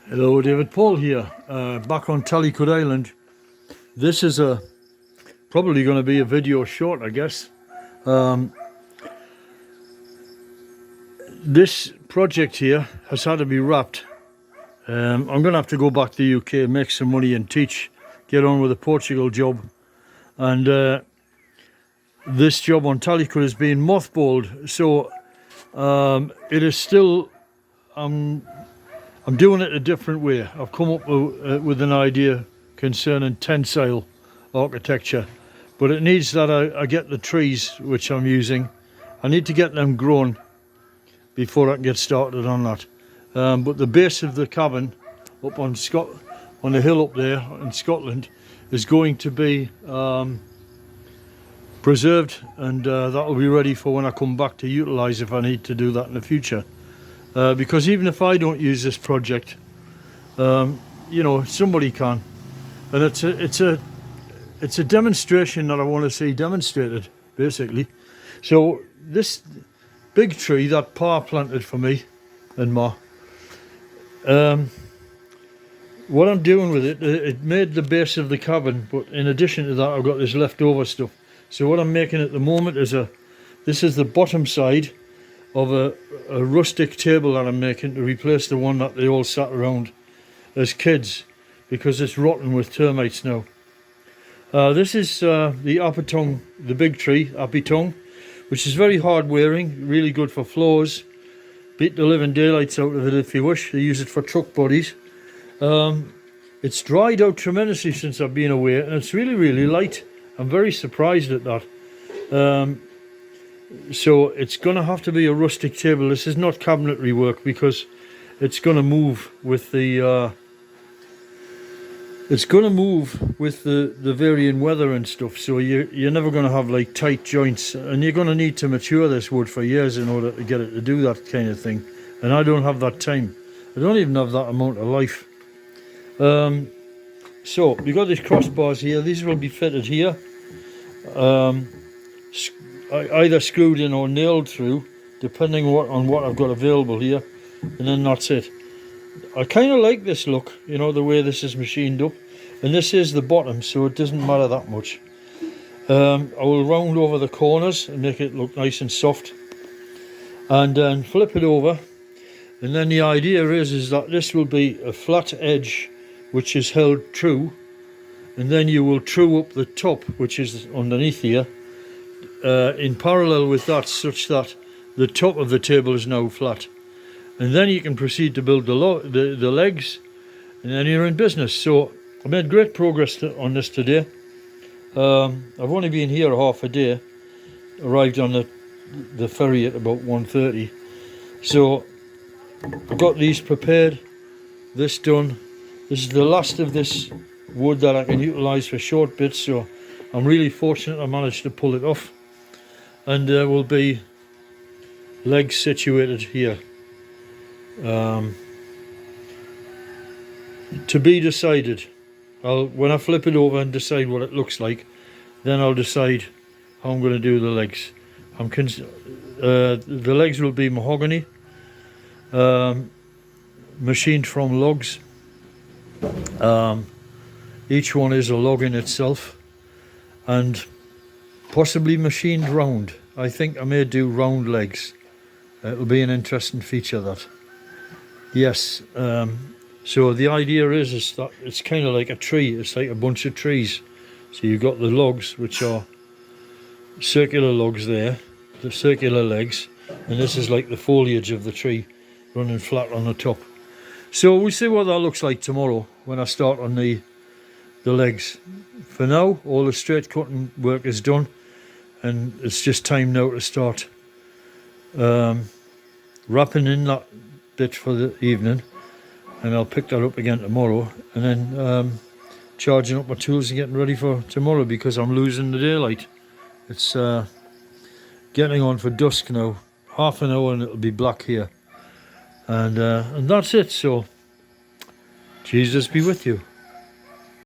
Hello, David Paul here, back on Tensile Island. This is probably going to be a video short, I guess. This project here has had to be wrapped. I'm going to have to go back to the UK, make some money and teach, get on with a Portugal job. And this job on Tensile has been mothballed, so it is still... I'm doing it a different way. I've come up with an idea concerning tensile architecture, but it needs that I get the trees which I'm using. I need to get them grown before I can get started on that. But the base of the cabin up on the hill up there in Scotland is going to be preserved, and that will be ready for when I come back to utilise if I need to do that in the future. Because even if I don't use this project, you know, somebody can, and it's a demonstration that I want to see demonstrated, basically. So this big tree that Pa planted for me and Ma, what I'm doing with it, it made the base of the cabin, but in addition to that I've got this leftover stuff. So what I'm making at the moment is this is the bottom side of a rustic table that I'm making to replace the one that they all sat around as kids, because it's rotten with termites now. This is the apitong, the big tree, apitong, which is very hard wearing, really good for floors. Beat the living daylights out of it if you wish. They use it for truck bodies. It's dried out tremendously since I've been away, and it's really light. I'm very surprised at that. So it's going to have to be a rustic table. This is not cabinetry work, because it's going to move with the the varying weather and stuff. So you're never going to have like tight joints, and you're going to need to mature this wood for years in order to get it to do that kind of thing. And I don't have that time. I don't even have that amount of life. So we've got these crossbars here. These will be fitted here. Either screwed in or nailed through, depending on what I've got available here, and then that's it. I kind of like this look, you know, the way this is machined up, and this is the bottom, so it doesn't matter that much. I will round over the corners and make it look nice and soft, and then flip it over, and then the idea is that this will be a flat edge which is held true, and then you will true up the top, which is underneath here, in parallel with that, such that the top of the table is now flat, and then you can proceed to build the legs, and then you're in business. So I made great progress on this today. I've only been here half a day, arrived on the ferry at about 1:30, so I've got these prepared, this done. This is the last of this wood that I can utilise for short bits, so I'm really fortunate I managed to pull it off. And there will be legs situated here. To be decided. When I flip it over and decide what it looks like, then I'll decide how I'm going to do the legs. The legs will be mahogany, machined from logs. Each one is a log in itself, and possibly machined round. I think I may do round legs. It'll be an interesting feature, that. Yes. So the idea is that it's kind of like a tree. It's like a bunch of trees. So you've got the logs, which are circular logs there, the circular legs, and this is like the foliage of the tree running flat on the top. So we'll see what that looks like tomorrow when I start on the legs. For now, all the straight cutting work is done, and it's just time now to start wrapping in that bit for the evening, and I'll pick that up again tomorrow, and then charging up my tools and getting ready for tomorrow, because I'm losing the daylight. It's getting on for dusk now. Half an hour and it'll be black here, and that's it. So Jesus be with you.